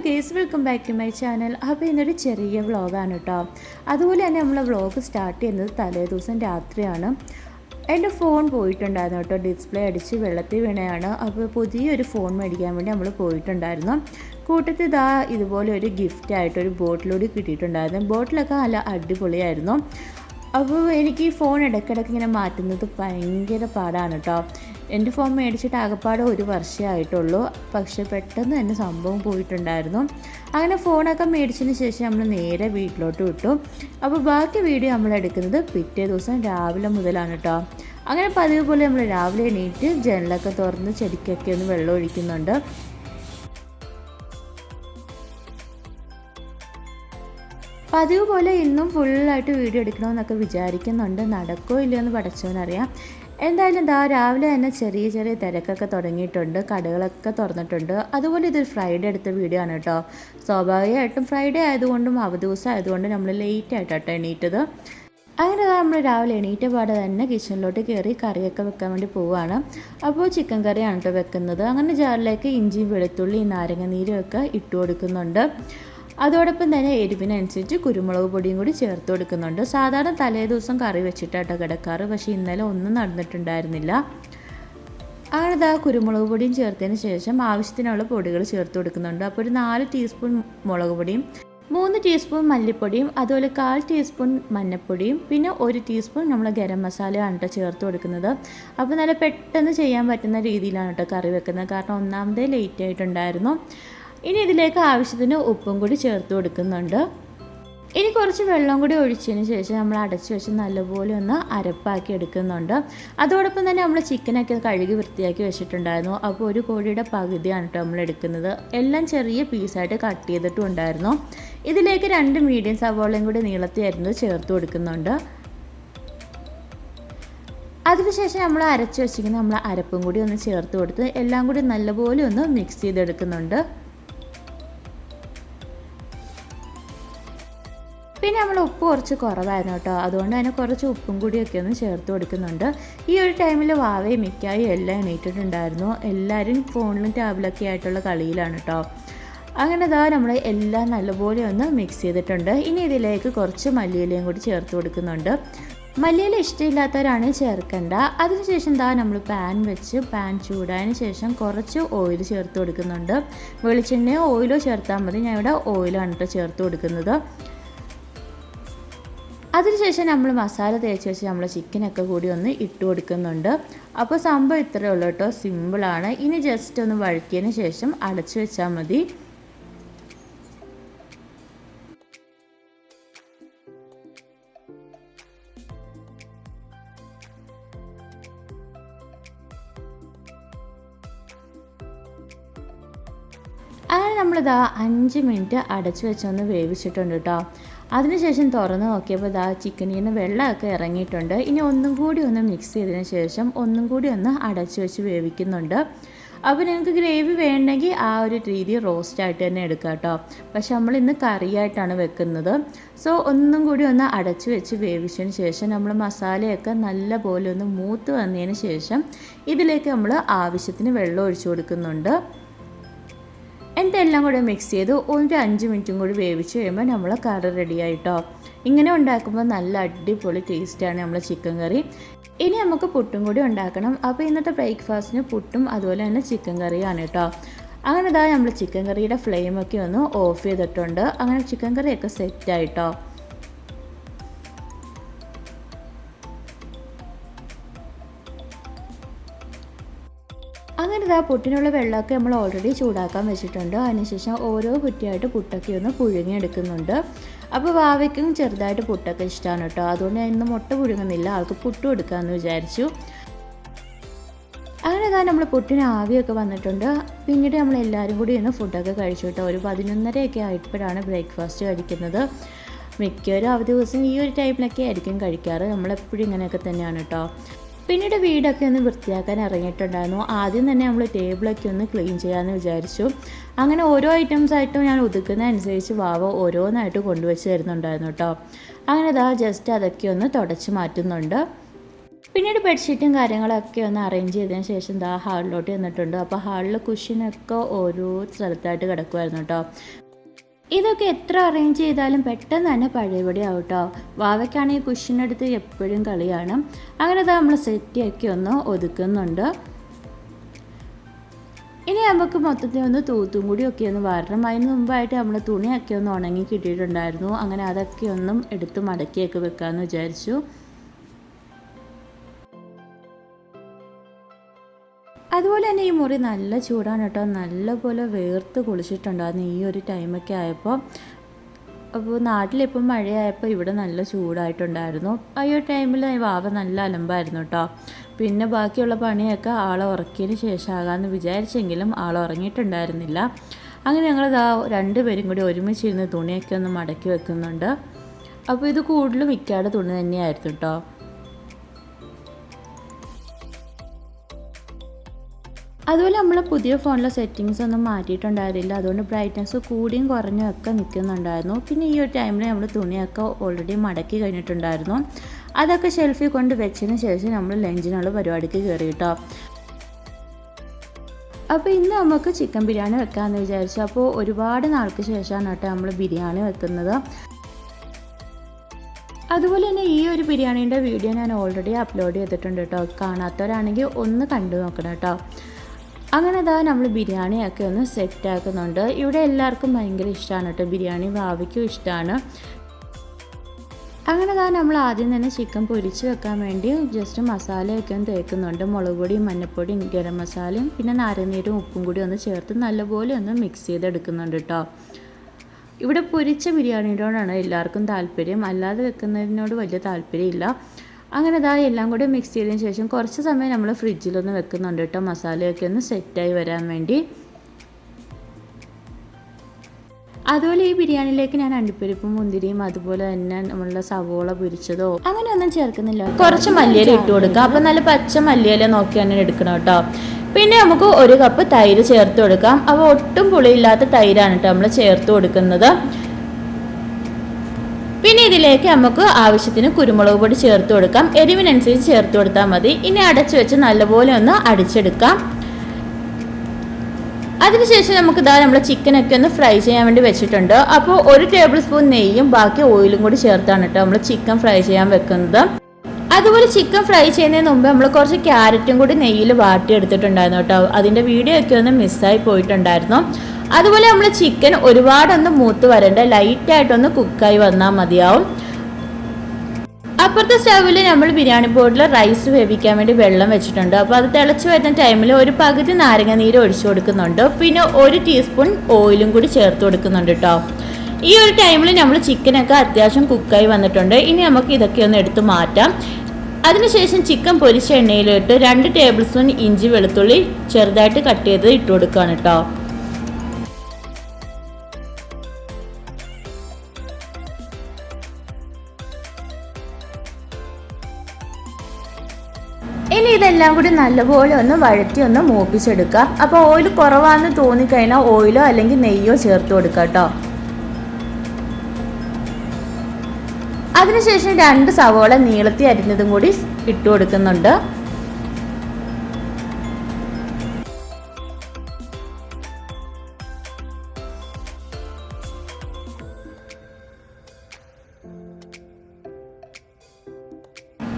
Guys welcome back to my channel. അപ്പോൾ ഇന്നൊരു ചെറിയ വ്ളോഗാണ് കേട്ടോ. അതുപോലെ തന്നെ നമ്മൾ വ്ളോഗ് സ്റ്റാർട്ട് ചെയ്യുന്നത് തലേ ദിവസം രാത്രിയാണ്. എൻ്റെ ഫോൺ പോയിട്ടുണ്ടായിരുന്നു കേട്ടോ, ഡിസ്പ്ലേ അടിച്ച് വെള്ളത്തിൽ വീണയാണ്. അപ്പോൾ പുതിയൊരു ഫോൺ മേടിക്കാൻ വേണ്ടി നമ്മൾ പോയിട്ടുണ്ടായിരുന്നു. കൂട്ടത്തിൽ ഇതുപോലെ ഒരു ഗിഫ്റ്റായിട്ടൊരു ബോട്ടിലൂടെ കിട്ടിയിട്ടുണ്ടായിരുന്നു. ബോട്ടിലൊക്കെ നല്ല അടിപൊളിയായിരുന്നു. അപ്പോൾ എനിക്ക് ഈ ഫോൺ ഇടയ്ക്കിടയ്ക്ക് ഇങ്ങനെ മാറ്റുന്നത് ഭയങ്കര പാടാണ് കേട്ടോ. എൻ്റെ ഫോൺ മേടിച്ചിട്ട് ആകപ്പാടെ 1 വർഷമേ ആയിട്ടുള്ളൂ. പക്ഷേ പെട്ടെന്ന് തന്നെ സംഭവം പോയിട്ടുണ്ടായിരുന്നു. അങ്ങനെ ഫോണൊക്കെ മേടിച്ചതിന് ശേഷം നമ്മൾ നേരെ വീട്ടിലോട്ട് വിട്ടു. അപ്പോൾ ബാക്കി വീഡിയോ നമ്മൾ എടുക്കുന്നത് പിറ്റേ ദിവസം രാവിലെ മുതലാണ് കേട്ടോ. അങ്ങനെ പതിവ് പോലെ നമ്മൾ രാവിലെ എണീറ്റ് ജനലൊക്കെ തുറന്ന് ചെടിക്കൊക്കെ ഒന്ന് വെള്ളം ഒഴിക്കുന്നുണ്ട്. പതിവ് പോലെ ഇന്നും ഫുള്ളായിട്ട് വീഡിയോ എടുക്കണമെന്നൊക്കെ വിചാരിക്കുന്നുണ്ട്. നടക്കോ ഇല്ലയോ എന്ന് പഠിച്ചവനറിയാം. എന്തായാലും രാവിലെ തന്നെ ചെറിയ ചെറിയ തിരക്കൊക്കെ തുടങ്ങിയിട്ടുണ്ട്. കടകളൊക്കെ തുറന്നിട്ടുണ്ട്. അതുപോലെ ഇതൊരു ഫ്രൈഡേ എടുത്ത വീഡിയോ ആണ് കേട്ടോ. സ്വാഭാവികമായിട്ടും ഫ്രൈഡേ ആയതുകൊണ്ടും അവധി ദിവസം ആയതുകൊണ്ടും നമ്മൾ ലേറ്റായിട്ടാണ് എണീറ്റത്. അങ്ങനെ നമ്മൾ രാവിലെ എണീറ്റ പാടെ തന്നെ കിച്ചണിലോട്ട് കയറി കറിയൊക്കെ വെക്കാൻ വേണ്ടി പോവുകയാണ്. അപ്പോൾ ചിക്കൻ കറിയാണ് കേട്ടോ വെക്കുന്നത്. അങ്ങനെ ജാറിലേക്ക് ഇഞ്ചിയും വെളുത്തുള്ളി നാരങ്ങ നീരും ഒക്കെ ഇട്ട് കൊടുക്കുന്നുണ്ട്. അതോടൊപ്പം തന്നെ എരിവിനനുസരിച്ച് കുരുമുളക് പൊടിയും കൂടി ചേർത്ത് കൊടുക്കുന്നുണ്ട്. സാധാരണ തലേ ദിവസം കറി വെച്ചിട്ടാട്ടോ കിടക്കാറ്, പക്ഷേ ഇന്നലെ ഒന്നും നടന്നിട്ടുണ്ടായിരുന്നില്ല. അങ്ങനെ കുരുമുളക് പൊടിയും ചേർത്തതിന് ശേഷം ആവശ്യത്തിനുള്ള പൊടികൾ ചേർത്ത് കൊടുക്കുന്നുണ്ട്. അപ്പോൾ ഒരു 4 ടീസ്പൂൺ മുളക് പൊടിയും 3 ടീസ്പൂൺ മല്ലിപ്പൊടിയും അതുപോലെ 1/4 ടീസ്പൂൺ മഞ്ഞൾപ്പൊടിയും പിന്നെ 1 ടീസ്പൂൺ നമ്മൾ ഗരം മസാലയാണ് കേട്ടോ ചേർത്ത് കൊടുക്കുന്നത്. അപ്പോൾ നല്ല പെട്ടെന്ന് ചെയ്യാൻ പറ്റുന്ന രീതിയിലാണ് കേട്ടോ കറി വെക്കുന്നത്. കാരണം ഒന്നാമതേ ലേറ്റ് ആയിട്ടുണ്ടായിരുന്നു. ഇനി ഇതിലേക്ക് ആവശ്യത്തിന് ഉപ്പും കൂടി ചേർത്ത് കൊടുക്കുന്നുണ്ട്. ഇനി കുറച്ച് വെള്ളം കൂടി ഒഴിച്ചതിന് ശേഷം നമ്മൾ അടച്ചു വെച്ച് നല്ലപോലെ ഒന്ന് അരപ്പാക്കി എടുക്കുന്നുണ്ട്. അതോടൊപ്പം തന്നെ നമ്മൾ ചിക്കനൊക്കെ കഴുകി വൃത്തിയാക്കി വെച്ചിട്ടുണ്ടായിരുന്നു. അപ്പോൾ ഒരു കോഴിയുടെ പകുതിയാണ് കേട്ടോ നമ്മൾ എടുക്കുന്നത്. എല്ലാം ചെറിയ പീസായിട്ട് കട്ട് ചെയ്തിട്ടും ഉണ്ടായിരുന്നു. ഇതിലേക്ക് 2 മീഡിയം സവോളയും കൂടി നീളത്തിൽ അരിഞ്ഞത് ചേർത്ത് കൊടുക്കുന്നുണ്ട്. അതിനുശേഷം നമ്മൾ അരച്ച് വെച്ചിരിക്കുന്ന നമ്മൾ അരപ്പും കൂടി ഒന്ന് ചേർത്ത് കൊടുത്ത് എല്ലാം കൂടി നല്ലപോലെ ഒന്ന് മിക്സ് ചെയ്തെടുക്കുന്നുണ്ട്. പിന്നെ നമ്മൾ ഉപ്പ് കുറച്ച് കുറവായിരുന്നു കേട്ടോ. അതുകൊണ്ട് തന്നെ കുറച്ച് ഉപ്പും കൂടിയൊക്കെ ഒന്ന് ചേർത്ത് കൊടുക്കുന്നുണ്ട്. ഈ ഒരു ടൈമിൽ വാവയും മിക്കായും എല്ലാം എണീറ്റിട്ടുണ്ടായിരുന്നു. എല്ലാവരും ഫോണിലും ടാബിലൊക്കെ ആയിട്ടുള്ള കളിയിലാണ് കേട്ടോ. അങ്ങനെ നമ്മൾ എല്ലാം നല്ലപോലെ ഒന്ന് മിക്സ് ചെയ്തിട്ടുണ്ട്. ഇനി ഇതിലേക്ക് കുറച്ച് മല്ലിയിലയും കൂടി ചേർത്ത് കൊടുക്കുന്നുണ്ട്. മല്ലിയില ഇഷ്ടമില്ലാത്തവരാണ് ചേർക്കേണ്ട. അതിനുശേഷം നമ്മൾ പാൻ വെച്ച് പാൻ ചൂടായതിന് ശേഷം കുറച്ച് ഓയിൽ ചേർത്ത് കൊടുക്കുന്നുണ്ട്. വെളിച്ചെണ്ണയോ ഓയിലോ ചേർത്താൽ മതി. ഞാൻ ഇവിടെ ഓയിലാണ് കേട്ടോ ചേർത്ത് കൊടുക്കുന്നത്. അതിനുശേഷം നമ്മൾ മസാല തേച്ച് വെച്ച് നമ്മൾ ചിക്കനൊക്കെ കൂടി ഒന്ന് ഇട്ട് കൊടുക്കുന്നുണ്ട്. അപ്പോൾ സംഭവം ഇത്രയേ ഉള്ളൂ കേട്ടോ, സിമ്പിളാണ്. ഇനി ജസ്റ്റ് ഒന്ന് വഴറ്റിയതിന് ശേഷം അടച്ചു വെച്ചാൽ മതി. അങ്ങനെ നമ്മളിതാ 5 മിനിറ്റ് അടച്ചു വെച്ചൊന്ന് വേവിച്ചിട്ടുണ്ട് കേട്ടോ. അതിനുശേഷം തുറന്ന് നോക്കിയപ്പോൾ ചിക്കനിൽ നിന്ന് വെള്ളമൊക്കെ ഇറങ്ങിയിട്ടുണ്ട്. ഇനി ഒന്നും കൂടി ഒന്ന് മിക്സ് ചെയ്തതിന് ശേഷം ഒന്നും കൂടി ഒന്ന് അടച്ചു വെച്ച് വേവിക്കുന്നുണ്ട്. അപ്പോൾ നിങ്ങൾക്ക് ഗ്രേവി വേണമെങ്കിൽ ആ ഒരു രീതി റോസ്റ്റായിട്ട് തന്നെ എടുക്കാം കേട്ടോ. പക്ഷെ നമ്മൾ ഇന്ന് കറിയായിട്ടാണ് വെക്കുന്നത്. സോ ഒന്നും കൂടി ഒന്ന് അടച്ചു വെച്ച് വേവിച്ചതിന് ശേഷം നമ്മൾ മസാലയൊക്കെ നല്ല പോലെ ഒന്ന് മൂത്ത് വന്നതിന് ശേഷം ഇതിലേക്ക് നമ്മൾ ആവശ്യത്തിന് വെള്ളം ഒഴിച്ചു കൊടുക്കുന്നുണ്ട്. എന്നിട്ട് എല്ലാം കൂടെ മിക്സ് ചെയ്ത് ഒരു 5 മിനിറ്റും കൂടി വേവിച്ച് കഴിയുമ്പോൾ നമ്മൾ കറി റെഡിയായിട്ടോ. ഇങ്ങനെ ഉണ്ടാക്കുമ്പോൾ നല്ല അടിപൊളി ടേസ്റ്റാണ് നമ്മൾ ചിക്കൻ കറി. ഇനി നമുക്ക് പുട്ടും കൂടി ഉണ്ടാക്കണം. അപ്പോൾ ഇന്നത്തെ ബ്രേക്ക്ഫാസ്റ്റിന് പുട്ടും അതുപോലെ തന്നെ ചിക്കൻ കറിയാണ് കേട്ടോ. അങ്ങനെ നമ്മൾ ചിക്കൻ കറിയുടെ ഫ്ലെയിമൊക്കെ ഒന്ന് ഓഫ് ചെയ്തിട്ടുണ്ട്. അങ്ങനെ ചിക്കൻ കറിയൊക്കെ സെറ്റായിട്ടോ. അങ്ങനെ പുട്ടിനുള്ള വെള്ളമൊക്കെ നമ്മൾ ഓൾറെഡി ചൂടാക്കാൻ വെച്ചിട്ടുണ്ട്. അതിനുശേഷം ഓരോ കുറ്റിയായിട്ട് പുട്ടൊക്കെ ഒന്ന് പുഴുങ്ങിയെടുക്കുന്നുണ്ട്. അപ്പോൾ വാവയ്ക്കും ചെറുതായിട്ട് പുട്ടൊക്കെ ഇഷ്ടമാണ് കേട്ടോ. അതുകൊണ്ട് ഞാൻ ഇന്ന് മുട്ട പുഴുങ്ങുന്നില്ല, ആൾക്ക് പുട്ടും എടുക്കാമെന്ന് വിചാരിച്ചു. അങ്ങനെ നമ്മൾ പുട്ടിന് ആവിയൊക്കെ വന്നിട്ടുണ്ട്. പിന്നീട് നമ്മൾ എല്ലാവരും കൂടി ഒന്ന് ഫുഡൊക്കെ കഴിച്ചു കേട്ടോ. ഒരു 11:30 ആയപ്പോഴാണ് ബ്രേക്ക്ഫാസ്റ്റ് കഴിക്കുന്നത്. മിക്കവരും അവധി ദിവസം ഈ ഒരു ടൈമിലൊക്കെ ആയിരിക്കും കഴിക്കാറ്. നമ്മളെപ്പോഴും ഇങ്ങനെയൊക്കെ തന്നെയാണ് കേട്ടോ. പിന്നീട് വീടൊക്കെ ഒന്ന് വൃത്തിയാക്കാൻ ഇറങ്ങിയിട്ടുണ്ടായിരുന്നു. ആദ്യം തന്നെ നമ്മൾ ടേബിളൊക്കെ ഒന്ന് ക്ലീൻ ചെയ്യാമെന്ന് വിചാരിച്ചു. അങ്ങനെ ഓരോ ഐറ്റംസായിട്ടും ഞാൻ ഒതുക്കുന്നതനുസരിച്ച് വാവ ഓരോന്നായിട്ട് കൊണ്ടുവച്ച് തരുന്നുണ്ടായിരുന്നു കേട്ടോ. അങ്ങനെ ജസ്റ്റ് അതൊക്കെ ഒന്ന് തുടച്ച് മാറ്റുന്നുണ്ട്. പിന്നീട് ബെഡ്ഷീറ്റും കാര്യങ്ങളൊക്കെ ഒന്ന് അറേഞ്ച് ചെയ്തതിന് ശേഷം ദാ ഹാളിലോട്ട് വന്നിട്ടുണ്ട്. അപ്പോൾ ഹാളിൽ കുഷ്യനൊക്കെ ഓരോ സ്ഥലത്തായിട്ട് കിടക്കുമായിരുന്നു കേട്ടോ. ഇതൊക്കെ എത്ര അറേഞ്ച് ചെയ്താലും പെട്ടെന്ന് തന്നെ പഴയപടി ആവും കേട്ടോ. വാവയ്ക്കാണെങ്കിൽ കുഷ്യനെടുത്ത് എപ്പോഴും കളിയാണ്. അങ്ങനെ ദാ നമ്മൾ സെറ്റിയൊക്കെ ഒന്ന് ഒതുക്കുന്നുണ്ട്. ഇനി നമുക്ക് മൊത്തത്തിൽ ഒന്ന് തൂത്തും കൂടിയൊക്കെ ഒന്ന് വരണം. അതിന് മുമ്പായിട്ട് നമ്മൾ തുണിയൊക്കെ ഒന്ന് ഉണങ്ങി കിട്ടിയിട്ടുണ്ടായിരുന്നു. അങ്ങനെ അതൊക്കെ ഒന്നും എടുത്ത് മടക്കിയൊക്കെ വെക്കാമെന്ന് വിചാരിച്ചു. അതുപോലെ തന്നെ ഈ മുറി നല്ല ചൂടാണ് കേട്ടോ. നല്ലപോലെ വേർത്ത് കുളിച്ചിട്ടുണ്ടായിരുന്നു ഈ ഒരു ടൈമൊക്കെ ആയപ്പോൾ. അപ്പോൾ നാട്ടിലിപ്പം മഴയായപ്പോൾ ഇവിടെ നല്ല ചൂടായിട്ടുണ്ടായിരുന്നു. ആ ഒരു ടൈമിൽ വാവ നല്ല അലമ്പായിരുന്നു കേട്ടോ. പിന്നെ ബാക്കിയുള്ള പണിയൊക്കെ ആളെ ഉറക്കിയതിന് ശേഷമാകാമെന്ന് വിചാരിച്ചെങ്കിലും ആൾ ഉറങ്ങിയിട്ടുണ്ടായിരുന്നില്ല. അങ്ങനെ ഞങ്ങൾ രണ്ടുപേരും കൂടി ഒരുമിച്ചിരുന്ന് തുണിയൊക്കെ ഒന്ന് മടക്കി വെക്കുന്നുണ്ട്. അപ്പോൾ ഇത് കൂടുതലും മിക്കാട് തുണി തന്നെയായിരുന്നു കേട്ടോ. അതുപോലെ നമ്മൾ പുതിയ ഫോണിലെ സെറ്റിങ്സ് ഒന്നും മാറ്റിയിട്ടുണ്ടായിരുന്നില്ല. അതുകൊണ്ട് ബ്രൈറ്റ്നസ് കൂടിയും കുറഞ്ഞും ഒക്കെ നിൽക്കുന്നുണ്ടായിരുന്നു. പിന്നെ ഈ ഒരു ടൈമിൽ നമ്മൾ തുണിയൊക്കെ ഓൾറെഡി മടക്കി കഴിഞ്ഞിട്ടുണ്ടായിരുന്നു. അതൊക്കെ ഷെൽഫിൽ കൊണ്ട് വെച്ചതിന് ശേഷം നമ്മൾ ലഞ്ചിനുള്ള പരിപാടിക്ക് കയറി കേട്ടോ. അപ്പോൾ ഇന്ന് നമുക്ക് ചിക്കൻ ബിരിയാണി വെക്കാമെന്ന് വിചാരിച്ചു. അപ്പോൾ ഒരുപാട് നാൾക്ക് ശേഷമാണ് കേട്ടോ നമ്മൾ ബിരിയാണി വെക്കുന്നത്. അതുപോലെ തന്നെ ഈ ഒരു ബിരിയാണീൻ്റെ വീഡിയോ ഞാൻ ഓൾറെഡി അപ്ലോഡ് ചെയ്തിട്ടുണ്ട് കേട്ടോ. കാണാത്തവരാണെങ്കിൽ ഒന്ന് കണ്ടു നോക്കണം കേട്ടോ. അങ്ങനെ നമ്മൾ ബിരിയാണിയൊക്കെ ഒന്ന് സെറ്റാക്കുന്നുണ്ട്. ഇവിടെ എല്ലാവർക്കും ഭയങ്കര ഇഷ്ടമാണ് കേട്ടോ ബിരിയാണി. വാവയ്ക്കും ഇഷ്ടമാണ്. അങ്ങനെ നമ്മൾ ആദ്യം തന്നെ ചിക്കൻ പൊരിച്ച് വെക്കാൻ വേണ്ടി ജസ്റ്റ് മസാലയൊക്കെ ഒന്ന് തേക്കുന്നുണ്ട്. മുളക് പൊടിയും മഞ്ഞൾപ്പൊടിയും ഗരം മസാലയും പിന്നെ നാരങ്ങനീരും ഉപ്പും കൂടി ഒന്ന് ചേർത്ത് നല്ലപോലെ ഒന്ന് മിക്സ് ചെയ്തെടുക്കുന്നുണ്ട് കേട്ടോ. ഇവിടെ പൊരിച്ച ബിരിയാണിയോടാണ് എല്ലാവർക്കും താല്പര്യം. അല്ലാതെ വെക്കുന്നതിനോട് വലിയ താല്പര്യമില്ല. അങ്ങനെ എല്ലാം കൂടി മിക്സ് ചെയ്തതിന് ശേഷം കുറച്ച് സമയം നമ്മൾ ഫ്രിഡ്ജിലൊന്ന് വെക്കുന്നുണ്ട് കേട്ടോ. മസാലയൊക്കെ ഒന്ന് സെറ്റായി വരാൻ വേണ്ടി. അതുപോലെ ഈ ബിരിയാണിയിലേക്ക് ഞാൻ അണ്ടിപ്പരിപ്പും മുന്തിരിയും അതുപോലെ തന്നെ നമ്മളുടെ സവോള പൊരിച്ചതോ അങ്ങനെയൊന്നും ചേർക്കുന്നില്ല. കുറച്ച് മല്ലിയില ഇട്ട് കൊടുക്കുക. അപ്പം നല്ല പച്ച മല്ലിയില നോക്കി തന്നെ എടുക്കണം കേട്ടോ. പിന്നെ നമുക്ക് 1 കപ്പ് തൈര് ചേർത്ത് കൊടുക്കാം. അപ്പോൾ ഒട്ടും പുളിയില്ലാത്ത തൈരാണ് കേട്ടോ നമ്മൾ ചേർത്ത് കൊടുക്കുന്നത്. പിന്നെ ഇതിലേക്ക് നമുക്ക് ആവശ്യത്തിന് കുരുമുളക് പൊടി ചേർത്ത് കൊടുക്കാം. എരിവിനനുസരിച്ച് ചേർത്ത് കൊടുത്താൽ മതി. ഇനി അടച്ചു വെച്ച് നല്ലപോലെ ഒന്ന് അടിച്ചെടുക്കാം. അതിനുശേഷം നമുക്ക് നമ്മുടെ ചിക്കനൊക്കെ ഒന്ന് ഫ്രൈ ചെയ്യാൻ വേണ്ടി വെച്ചിട്ടുണ്ട്. അപ്പോൾ 1 ടേബിൾ സ്പൂൺ നെയ്യും ബാക്കി ഓയിലും കൂടി ചേർത്താണ് കേട്ടോ നമ്മൾ ചിക്കൻ ഫ്രൈ ചെയ്യാൻ വെക്കുന്നത്. അതുപോലെ ചിക്കൻ ഫ്രൈ ചെയ്യുന്നതിന് മുമ്പ് നമ്മൾ കുറച്ച് ക്യാരറ്റും കൂടി നെയ്യിൽ വാട്ടിയെടുത്തിട്ടുണ്ടായിരുന്നു കേട്ടോ. അതിൻ്റെ വീഡിയോ ഒക്കെ ഒന്ന് മിസ്സായി പോയിട്ടുണ്ടായിരുന്നു. അതുപോലെ നമ്മൾ ചിക്കൻ ഒരുപാടൊന്നും മൂത്ത് വരണ്ട, ലൈറ്റായിട്ടൊന്ന് കുക്കായി വന്നാൽ മതിയാവും. അപ്പുറത്തെ സ്റ്റൗവിൽ നമ്മൾ ബിരിയാണി പോട്ടിൽ റൈസ് വേവിക്കാൻ വേണ്ടി വെള്ളം വെച്ചിട്ടുണ്ട്. അപ്പോൾ അത് തിളച്ച് വരുന്ന ടൈമിൽ ഒരു പകുതി നാരങ്ങ നീര് ഒഴിച്ചു കൊടുക്കുന്നുണ്ട്. പിന്നെ 1 ടീസ്പൂൺ ഓയിലും കൂടി ചേർത്ത് കൊടുക്കുന്നുണ്ട് കേട്ടോ. ഈ ഒരു ടൈമിൽ നമ്മൾ ചിക്കനൊക്കെ അത്യാവശ്യം കുക്കായി വന്നിട്ടുണ്ട്. ഇനി നമുക്ക് ഇതൊക്കെ ഒന്ന് എടുത്ത് മാറ്റാം. അതിനുശേഷം ചിക്കൻ പൊരിച്ച എണ്ണയിലിട്ട് 2 ടേബിൾ സ്പൂൺ ഇഞ്ചി വെളുത്തുള്ളി ചെറുതായിട്ട് കട്ട് ചെയ്ത് ഇട്ട് കൊടുക്കുകയാണ് കേട്ടോ. ഇനി ഇതെല്ലാം കൂടി നല്ലപോലെ ഒന്ന് വഴറ്റി ഒന്ന് മൂപ്പിച്ചെടുക്കുക. അപ്പോൾ ഓയിൽ കുറവാണെന്ന് തോന്നിക്കഴിഞ്ഞാൽ ഓയിലോ അല്ലെങ്കിൽ നെയ്യോ ചേർത്ത് കൊടുക്കുക കേട്ടോ. അതിനുശേഷം 2 സവോള നീളത്തി അരിഞ്ഞതും കൂടി ഇട്ട് കൊടുക്കുന്നുണ്ട്.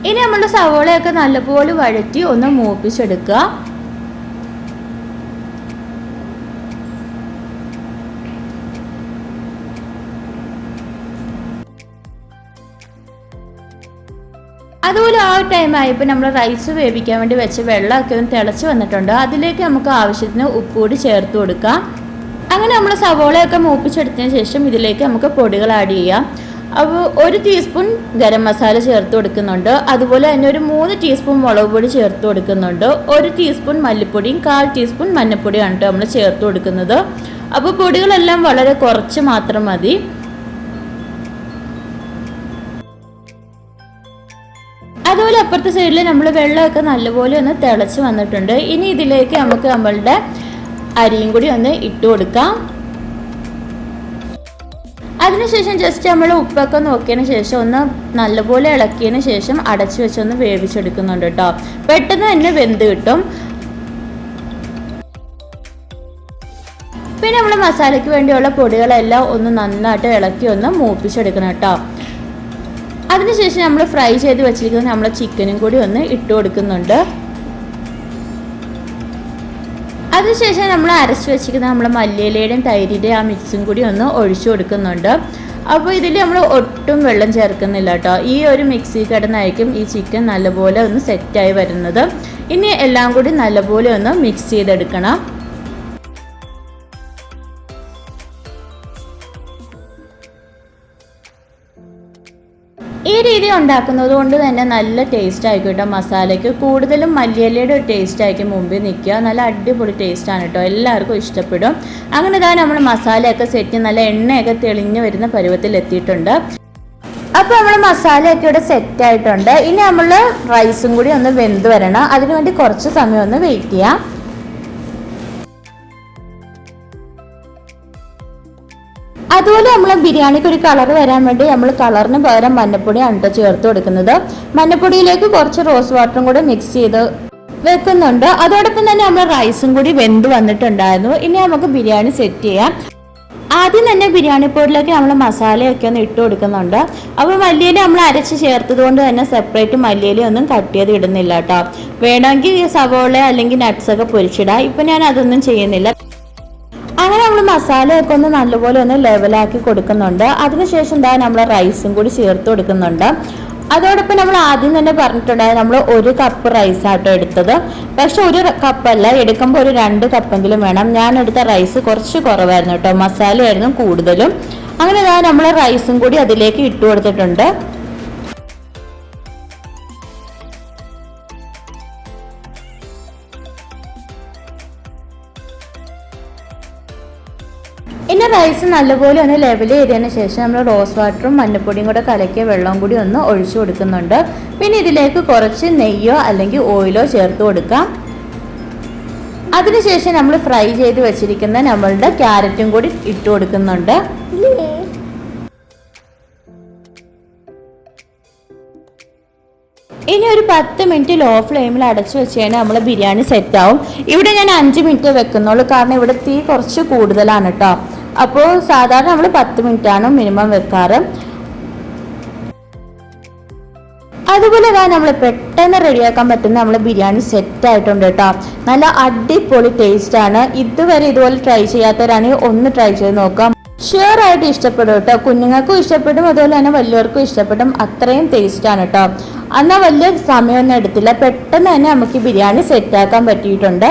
ഇനി നമ്മളുടെ സവോളയൊക്കെ നല്ലപോലെ വഴറ്റി ഒന്ന് മൂപ്പിച്ചെടുക്കുക. അതുപോലെ ആ ടൈം ആയപ്പോൾ നമ്മൾ റൈസ് വേവിക്കാൻ വേണ്ടി വെച്ച് വെള്ളമൊക്കെ ഒന്ന് തിളച്ച് വന്നിട്ടുണ്ട്. അതിലേക്ക് നമുക്ക് ആവശ്യത്തിന് ഉപ്പ് കൂടി ചേർത്ത് കൊടുക്കാം. അങ്ങനെ നമ്മൾ സവോളയൊക്കെ മൂപ്പിച്ചെടുത്തതിന് ശേഷം ഇതിലേക്ക് നമുക്ക് പൊടികൾ ആഡ് ചെയ്യാം. അപ്പോൾ 1 ടീസ്പൂൺ ഗരം മസാല ചേർത്ത് കൊടുക്കുന്നുണ്ട്. അതുപോലെ തന്നെ ഒരു 3 ടീസ്പൂൺ മുളക് പൊടി ചേർത്ത് കൊടുക്കുന്നുണ്ട്. 1 ടീസ്പൂൺ മല്ലിപ്പൊടിയും 1/4 ടീസ്പൂൺ മഞ്ഞൾപ്പൊടിയാണ് കേട്ടോ നമ്മൾ ചേർത്ത് കൊടുക്കുന്നത്. അപ്പോൾ പൊടികളെല്ലാം വളരെ കുറച്ച് മാത്രം മതി. അതുപോലെ അപ്പുറത്തെ സൈഡിൽ നമ്മൾ വെള്ളമൊക്കെ നല്ലപോലെ ഒന്ന് തിളച്ച് വന്നിട്ടുണ്ട്. ഇനി ഇതിലേക്ക് നമുക്ക് നമ്മളുടെ അരിയും കൂടി ഒന്ന് ഇട്ട് കൊടുക്കാം. അതിനുശേഷം ജസ്റ്റ് നമ്മൾ ഉപ്പൊക്കെ നോക്കിയതിന് ശേഷം ഒന്ന് നല്ലപോലെ ഇളക്കിയതിന് ശേഷം അടച്ചു വെച്ചൊന്ന് വേവിച്ചെടുക്കുന്നുണ്ട് കേട്ടോ. പെട്ടെന്ന് തന്നെ വെന്ത് കിട്ടും. പിന്നെ നമ്മൾ മസാലയ്ക്ക് വേണ്ടിയുള്ള പൊടികളെല്ലാം ഒന്ന് നന്നായിട്ട് ഇളക്കി ഒന്ന് മൂപ്പിച്ചെടുക്കണം കേട്ടോ. അതിനുശേഷം നമ്മൾ ഫ്രൈ ചെയ്ത് വെച്ചിരിക്കുന്ന നമ്മളെ ചിക്കനും കൂടി ഒന്ന് ഇട്ട് കൊടുക്കുന്നുണ്ട്. അതിനുശേഷം നമ്മൾ അരച്ച് വെച്ചിരിക്കുന്ന നമ്മളെ മല്ലിയിലയുടെയും തൈരിൻ്റെയും ആ മിക്സും കൂടി ഒന്ന് ഒഴിച്ചു കൊടുക്കുന്നുണ്ട്. അപ്പോൾ ഇതിൽ നമ്മൾ ഒട്ടും വെള്ളം ചേർക്കുന്നില്ല കേട്ടോ. ഈ ഒരു മിക്സി കിടന്നായിരിക്കും ഈ ചിക്കൻ നല്ലപോലെ ഒന്ന് സെറ്റായി വരുന്നത്. ഇനി എല്ലാം കൂടി നല്ലപോലെ ഒന്ന് മിക്സ് ചെയ്തെടുക്കണം. ഈ രീതി ഉണ്ടാക്കുന്നത് കൊണ്ട് തന്നെ നല്ല ടേസ്റ്റ് ആയിരിക്കും കേട്ടോ. മസാലയ്ക്ക് കൂടുതലും മല്ലിയിലയുടെ ഒരു ടേസ്റ്റ് ആയിരിക്കും മുമ്പിൽ നിൽക്കുക. നല്ല അടിപൊളി ടേസ്റ്റാണ് കേട്ടോ, എല്ലാവർക്കും ഇഷ്ടപ്പെടും. അങ്ങനെ ഇതാ നമ്മൾ മസാലയൊക്കെ സെറ്റ് നല്ല എണ്ണയൊക്കെ തെളിഞ്ഞ് വരുന്ന പരുവത്തിൽ എത്തിയിട്ടുണ്ട്. അപ്പോൾ നമ്മൾ മസാലയൊക്കെ ഇവിടെ സെറ്റ് ആയിട്ടുണ്ട്. ഇനി നമ്മൾ റൈസും കൂടി ഒന്ന് വെന്ത് വരണം. അതിനുവേണ്ടി കുറച്ച് സമയം ഒന്ന് വെയിറ്റ് ചെയ്യാം. അതുപോലെ നമ്മൾ ബിരിയാണിക്ക് ഒരു കളർ വരാൻ വേണ്ടി നമ്മൾ കളറിന് പകരം മഞ്ഞപ്പൊടിയാണ് കേട്ടോ ചേർത്ത് കൊടുക്കുന്നത്. മഞ്ഞപ്പൊടിയിലേക്ക് കുറച്ച് റോസ് വാട്ടറും കൂടെ മിക്സ് ചെയ്ത് വെക്കുന്നുണ്ട്. അതോടൊപ്പം തന്നെ നമ്മൾ റൈസും കൂടി വെന്ത് വന്നിട്ടുണ്ടായിരുന്നു. ഇനി നമുക്ക് ബിരിയാണി സെറ്റ് ചെയ്യാം. ആദ്യം തന്നെ ബിരിയാണി പൊടിയിലേക്ക് നമ്മൾ മസാലയൊക്കെ ഒന്ന് ഇട്ട് കൊടുക്കുന്നുണ്ട്. അപ്പോൾ മല്ലിയില നമ്മൾ അരച്ച് ചേർത്തത് കൊണ്ട് തന്നെ സെപ്പറേറ്റ് മല്ലിയില ഒന്നും കട്ട് ചെയ്ത് ഇടുന്നില്ല കേട്ടോ. വേണമെങ്കിൽ സവോള അല്ലെങ്കിൽ നട്ട്സൊക്കെ പൊരിച്ചിടാം. ഇപ്പം ഞാൻ അതൊന്നും ചെയ്യുന്നില്ല. അങ്ങനെ നമ്മൾ മസാലയൊക്കെ ഒന്ന് നല്ലപോലെ ഒന്ന് ലെവലാക്കി കൊടുക്കുന്നുണ്ട്. അതിനുശേഷം എന്താ നമ്മൾ റൈസും കൂടി ചേർത്ത് കൊടുക്കുന്നുണ്ട്. അതോടൊപ്പം നമ്മൾ ആദ്യം തന്നെ പറഞ്ഞിട്ടുണ്ടായിരുന്നു നമ്മൾ 1 കപ്പ് റൈസാട്ടോ എടുത്തത്. പക്ഷെ 1 കപ്പല്ല, എടുക്കുമ്പോൾ ഒരു 2 കപ്പെങ്കിലും വേണം. ഞാൻ എടുത്ത റൈസ് കുറച്ച് കുറവായിരുന്നു കേട്ടോ, മസാലയായിരുന്നു കൂടുതലും. അങ്ങനെ നമ്മൾ റൈസും കൂടി അതിലേക്ക് ഇട്ട് കൊടുത്തിട്ടുണ്ട്. ഇനി റൈസ് നല്ലപോലെ ഒന്ന് ലെവൽ ചെയ്തതിന് ശേഷം നമ്മൾ റോസ് വാട്ടറും മഞ്ഞപ്പൊടിയും കൂടെ കലക്കിയ വെള്ളവും കൂടി ഒന്ന് ഒഴിച്ചു കൊടുക്കുന്നുണ്ട്. പിന്നെ ഇതിലേക്ക് കുറച്ച് നെയ്യോ അല്ലെങ്കിൽ ഓയിലോ ചേർത്ത് കൊടുക്കാം. അതിനുശേഷം നമ്മൾ ഫ്രൈ ചെയ്ത് വെച്ചിരിക്കുന്ന നമ്മളുടെ ക്യാരറ്റും കൂടി ഇട്ട് കൊടുക്കുന്നുണ്ട്. ഇനി ഒരു 10 മിനിറ്റ് ലോ ഫ്ലെയിമിൽ അടച്ചു വെച്ച് കഴിഞ്ഞാൽ നമ്മൾ ബിരിയാണി സെറ്റാവും. ഇവിടെ ഞാൻ 5 മിനിറ്റ് വെക്കുന്നുള്ളൂ, കാരണം ഇവിടെ തീ കുറച്ച് കൂടുതലാണ് കേട്ടോ. അപ്പോൾ സാധാരണ നമ്മൾ 10 മിനിറ്റാണ് മിനിമം വെക്കാറ്. അതുപോലെ നമ്മൾ പെട്ടെന്ന് റെഡിയാക്കാൻ പറ്റുന്ന നമ്മൾ ബിരിയാണി സെറ്റ് ആയിട്ടുണ്ട് കേട്ടോ. നല്ല അടിപൊളി ടേസ്റ്റാണ്. ഇതുവരെ ഇതുപോലെ ട്രൈ ചെയ്യാത്തവരാണെങ്കിൽ ഒന്ന് ട്രൈ ചെയ്ത് നോക്കാം. ഷുവർ ആയിട്ട് ഇഷ്ടപ്പെടും കേട്ടോ. കുഞ്ഞുങ്ങൾക്കും ഇഷ്ടപ്പെടും, അതുപോലെ തന്നെ വലിയവർക്കും ഇഷ്ടപ്പെടും. അത്രയും ടേസ്റ്റാണ് കേട്ടോ. എന്നാൽ വലിയ സമയമൊന്നും എടുത്തില്ല, പെട്ടെന്ന് തന്നെ നമുക്ക് ബിരിയാണി സെറ്റാക്കാൻ പറ്റിയിട്ടുണ്ട്.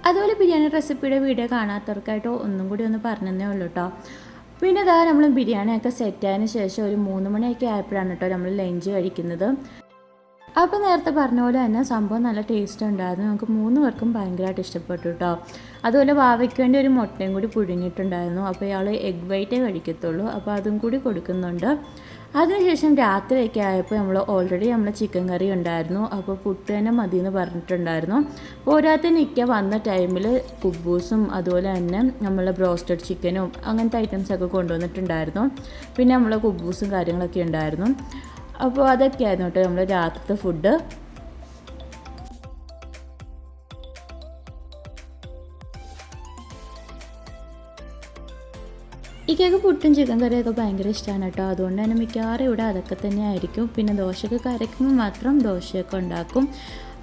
അതുപോലെ ബിരിയാണി റെസിപ്പിയുടെ വീഡിയോ കാണാത്തവർക്കായിട്ട് ഒന്നും കൂടി ഒന്ന് പറഞ്ഞതേ ഉള്ളൂ കേട്ടോ. പിന്നെ നമ്മൾ ബിരിയാണിയൊക്കെ സെറ്റായതിന് ശേഷം ഒരു 3 മണിയൊക്കെ ആയപ്പോഴാണ് കേട്ടോ നമ്മൾ ലഞ്ച് കഴിക്കുന്നത്. അപ്പോൾ നേരത്തെ പറഞ്ഞ പോലെ തന്നെ സംഭവം നല്ല ടേസ്റ്റ് ഉണ്ടായിരുന്നു. നമുക്ക് 3 പേർക്കും ഭയങ്കരമായിട്ട് ഇഷ്ടപ്പെട്ടു കേട്ടോ. അതുപോലെ വാവയ്ക്ക് വേണ്ടി ഒരു മുട്ടയും കൂടി പുഴുങ്ങിയിട്ടുണ്ടായിരുന്നു. അപ്പോൾ ഇയാൾ എഗ് വൈറ്റേ കഴിക്കത്തുള്ളൂ, അപ്പോൾ അതും കൂടി കൊടുക്കുന്നുണ്ട്. അതിനുശേഷം രാത്രിയൊക്കെ ആയപ്പോൾ ഓൾറെഡി ചിക്കൻ കറി ഉണ്ടായിരുന്നു. അപ്പോൾ പുട്ട് തന്നെ മതി എന്ന് പറഞ്ഞിട്ടുണ്ടായിരുന്നു. പോരാത്തതിന് ഇക്ക വന്ന ടൈമിൽ കുബൂസും അതുപോലെ തന്നെ നമ്മൾ ബ്രോസ്റ്റഡ് ചിക്കനും അങ്ങനത്തെ ഐറ്റംസൊക്കെ കൊണ്ടുവന്നിട്ടുണ്ടായിരുന്നു. പിന്നെ കുബൂസും കാര്യങ്ങളൊക്കെ ഉണ്ടായിരുന്നു. അപ്പോൾ അതൊക്കെയായിരുന്നു കേട്ടോ നമ്മൾ രാത്രിത്തെ ഫുഡ്. ഇക്കയ്ക്ക് പുട്ടും ചിക്കൻ കറിയൊക്കെ ഭയങ്കര ഇഷ്ടമാണ് കേട്ടോ. അതുകൊണ്ട് തന്നെ മിക്കവാറും ഇവിടെ അതൊക്കെ തന്നെ ആയിരിക്കും. പിന്നെ ദോശയൊക്കെ കരയ്ക്കുമ്പോൾ മാത്രം ദോശയൊക്കെ ഉണ്ടാക്കും.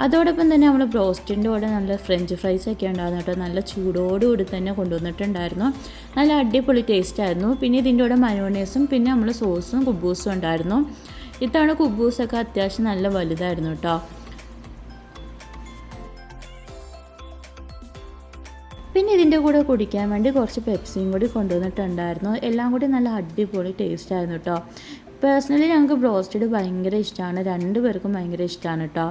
അതോടൊപ്പം തന്നെ നമ്മൾ ബ്രോസ്റ്റിൻ്റെ കൂടെ നല്ല ഫ്രഞ്ച് ഫ്രൈസൊക്കെ ഉണ്ടായിരുന്നു കേട്ടോ. നല്ല ചൂടോടുകൂടി തന്നെ കൊണ്ടുവന്നിട്ടുണ്ടായിരുന്നു. നല്ല അടിപൊളി ടേസ്റ്റായിരുന്നു. പിന്നെ ഇതിൻ്റെ കൂടെ മയോണൈസും പിന്നെ നമ്മൾ സോസും കുബൂസും ഉണ്ടായിരുന്നു. ഇത്തവണ കുബൂസൊക്കെ അത്യാവശ്യം നല്ല വലുതായിരുന്നു കേട്ടോ. പിന്നെ ഇതിൻ്റെ കൂടെ കുടിക്കാൻ വേണ്ടി കുറച്ച് പെപ്സിയും കൂടി കൊണ്ടുവന്നിട്ടുണ്ടായിരുന്നു. എല്ലാം കൂടി നല്ല അടിപൊളി ടേസ്റ്റ് ആയിരുന്നു കേട്ടോ. പേഴ്സണലി ഞങ്ങൾക്ക് ബ്രോസ്റ്റഡ് ഭയങ്കര ഇഷ്ടമാണ്, 2 പേർക്കും ഭയങ്കര ഇഷ്ടമാണ് കേട്ടോ.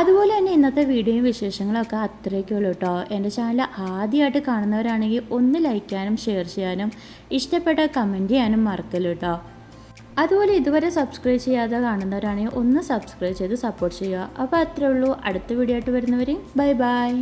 അതുപോലെ തന്നെ ഇന്നത്തെ വീഡിയോയും വിശേഷങ്ങളൊക്കെ അത്രയൊക്കെയുള്ളൂ കേട്ടോ. എൻ്റെ ചാനൽ ആദ്യമായിട്ട് കാണുന്നവരാണെങ്കിൽ ഒന്ന് ലൈക്ക് ചെയ്യാനും ഷെയർ ചെയ്യാനും ഇഷ്ടപ്പെട്ട കമൻറ്റ് ചെയ്യാനും മറക്കല്ലോ കേട്ടോ. അതുപോലെ ഇതുവരെ സബ്സ്ക്രൈബ് ചെയ്യാതെ കാണുന്നവരാണെങ്കിൽ ഒന്ന് സബ്സ്ക്രൈബ് ചെയ്ത് സപ്പോർട്ട് ചെയ്യുക. അപ്പോൾ അത്രേ ഉള്ളൂ. അടുത്ത വീഡിയോ ആയിട്ട് വരുന്നവരെയും ബൈ ബൈ.